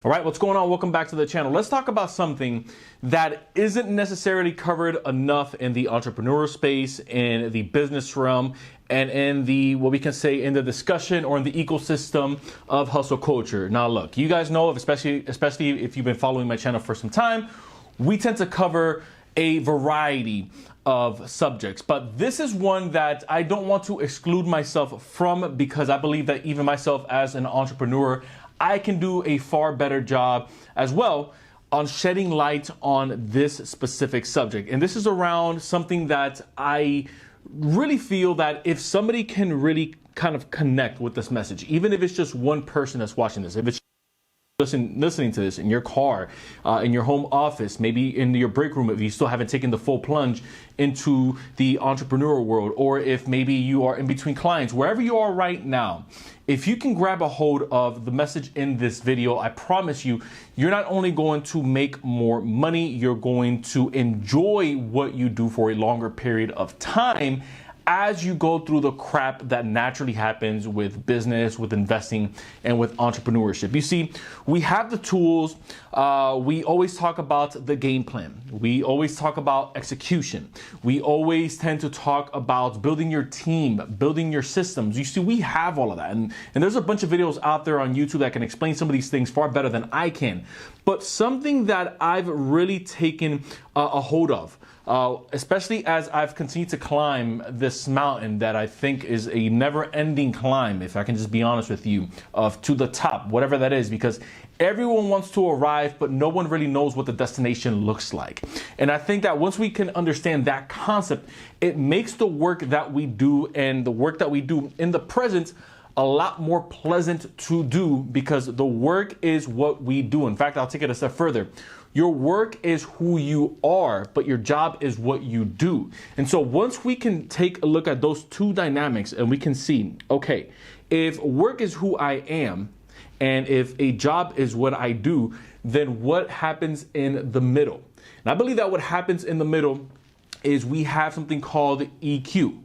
All right, what's going on? Welcome back to the channel. Let's talk about something that isn't necessarily covered enough in the entrepreneur space, in the business realm, and in the, what we can say, in the discussion or in the ecosystem of hustle culture. Now, look, you guys know, especially if you've been following my channel for some time, we tend to cover a variety of subjects, but this is one that I don't want to exclude myself from, because I believe that even myself as an entrepreneur, I can do a far better job as well on shedding light on this specific subject. And this is around something that I really feel that if somebody can really kind of connect with this message, even if it's just one person that's watching this, if it's listening to this in your car, in your home office, maybe in your break room if you still haven't taken the full plunge into the entrepreneurial world, or if maybe you are in between clients, wherever you are right now, if you can grab a hold of the message in this video, I promise you, you're not only going to make more money, you're going to enjoy what you do for a longer period of time as you go through the crap that naturally happens with business, with investing, and with entrepreneurship. You see, we have the tools. We always talk about the game plan. We always talk about execution. We always tend to talk about building your team, building your systems. You see, we have all of that. And there's a bunch of videos out there on YouTube that can explain some of these things far better than I can. But something that I've really taken a hold of, especially as I've continued to climb this mountain that I think is a never-ending climb, if I can just be honest with you, to the top, whatever that is, because everyone wants to arrive, but no one really knows what the destination looks like. And I think that once we can understand that concept, it makes the work that we do and the work that we do in the present a lot more pleasant to do, because the work is what we do. In fact, I'll take it a step further. Your work is who you are, but your job is what you do. And so once we can take a look at those two dynamics and we can see, okay, if work is who I am and if a job is what I do, then what happens in the middle? And I believe that what happens in the middle is we have something called EQ.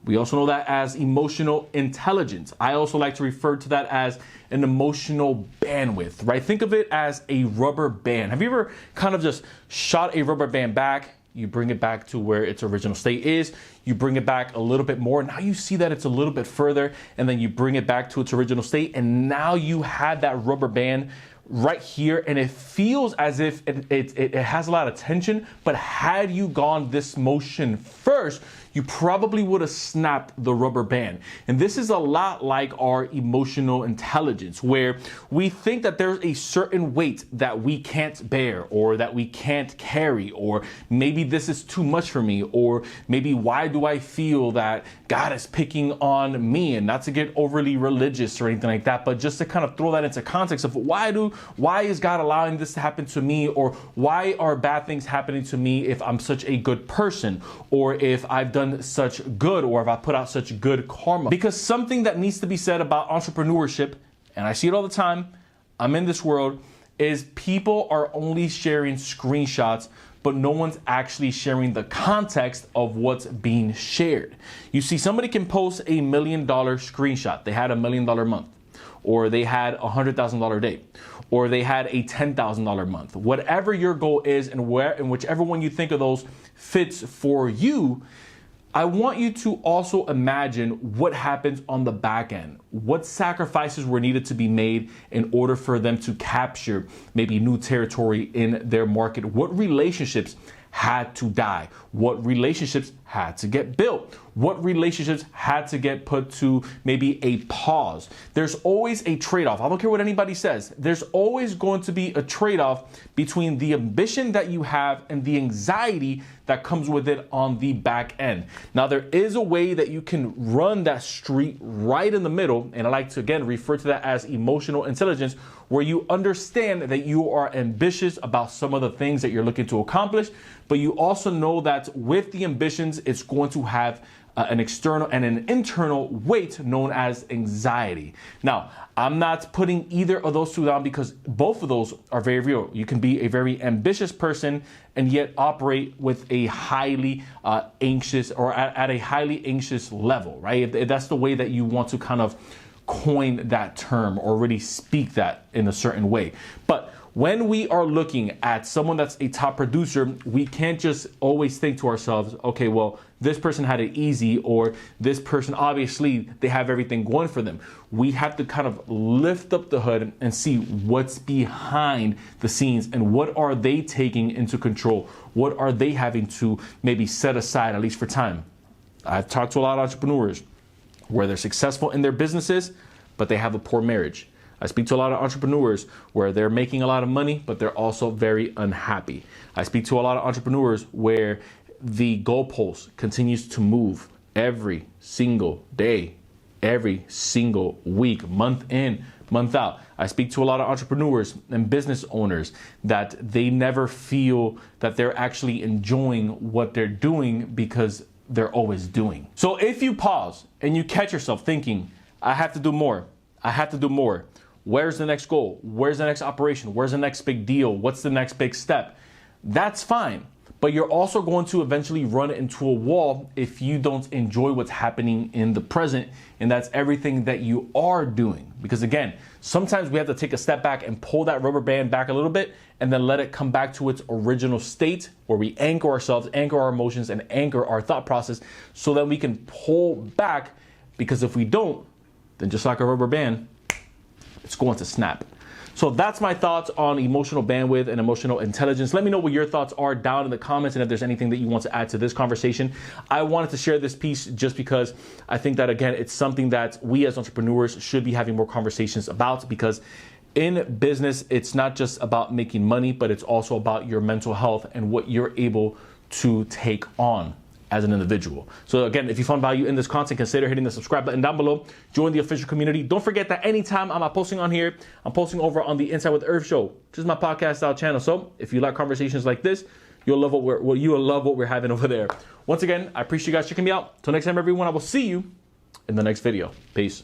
We also know that as emotional intelligence. I also like to refer to that as an emotional bandwidth, right? Think of it as a rubber band. Have you ever kind of just shot a rubber band back? You bring it back to where its original state is. You bring it back a little bit more. Now you see that it's a little bit further, and then you bring it back to its original state. And now you had that rubber band right here, and it feels as if it has a lot of tension. But had you gone this motion first, you probably would have snapped the rubber band. And this is a lot like our emotional intelligence, where we think that there's a certain weight that we can't bear, or that we can't carry, or maybe this is too much for me, or maybe why do I feel that God is picking on me? And not to get overly religious or anything like that, but just to kind of throw that into context of why is God allowing this to happen to me, or why are bad things happening to me if I'm such a good person, or if I've done such good, or if I put out such good karma. Because something that needs to be said about entrepreneurship, and I see it all the time, I'm in this world, is people are only sharing screenshots, but no one's actually sharing the context of what's being shared. You see, somebody can post $1 million screenshot. They had $1 million month, or they had $100,000 day, or they had a $10,000 month. Whatever your goal is, and whichever one you think of those fits for you, I want you to also imagine what happens on the back end. What sacrifices were needed to be made in order for them to capture maybe new territory in their market? What relationships had to die? What relationships had to get built? What relationships had to get put to maybe a pause? There's always a trade-off. I don't care what anybody says. There's always going to be a trade-off between the ambition that you have and the anxiety that comes with it on the back end. Now, there is a way that you can run that street right in the middle, and I like to, again, refer to that as emotional intelligence, where you understand that you are ambitious about some of the things that you're looking to accomplish, but you also know that with the ambitions, it's going to have an external and an internal weight known as anxiety. Now, I'm not putting either of those two down, because both of those are very real. You can be a very ambitious person and yet operate with a highly anxious, or at a highly anxious level, right? If that's the way that you want to kind of coin that term or really speak that in a certain way. But when we are looking at someone that's a top producer, we can't just always think to ourselves, okay, well, this person had it easy, or this person, obviously, they have everything going for them. We have to kind of lift up the hood and see what's behind the scenes and what are they taking into control? What are they having to maybe set aside, at least for time? I've talked to a lot of entrepreneurs where they're successful in their businesses, but they have a poor marriage. I speak to a lot of entrepreneurs where they're making a lot of money, but they're also very unhappy. I speak to a lot of entrepreneurs where the goalpost continues to move every single day, every single week, month in, month out. I speak to a lot of entrepreneurs and business owners that they never feel that they're actually enjoying what they're doing because they're always doing. So if you pause and you catch yourself thinking, I have to do more, I have to do more. Where's the next goal? Where's the next operation? Where's the next big deal? What's the next big step? That's fine. But you're also going to eventually run into a wall if you don't enjoy what's happening in the present. And that's everything that you are doing. Because again, sometimes we have to take a step back and pull that rubber band back a little bit and then let it come back to its original state where we anchor ourselves, anchor our emotions, and anchor our thought process so that we can pull back. Because if we don't, then just like a rubber band, it's going to snap. So that's my thoughts on emotional bandwidth and emotional intelligence. Let me know what your thoughts are down in the comments and if there's anything that you want to add to this conversation. I wanted to share this piece just because I think that, again, it's something that we as entrepreneurs should be having more conversations about, because in business, it's not just about making money, but it's also about your mental health and what you're able to take on as an individual. So again, if you found value in this content, consider hitting the subscribe button down below. Join the official community. Don't forget that anytime I'm not posting on here, I'm posting over on the Inside with Irv show, which is my podcast style channel. So if you like conversations like this, you'll love what we're having over there. Once again, I appreciate you guys checking me out. Till next time, everyone, I will see you in the next video. Peace.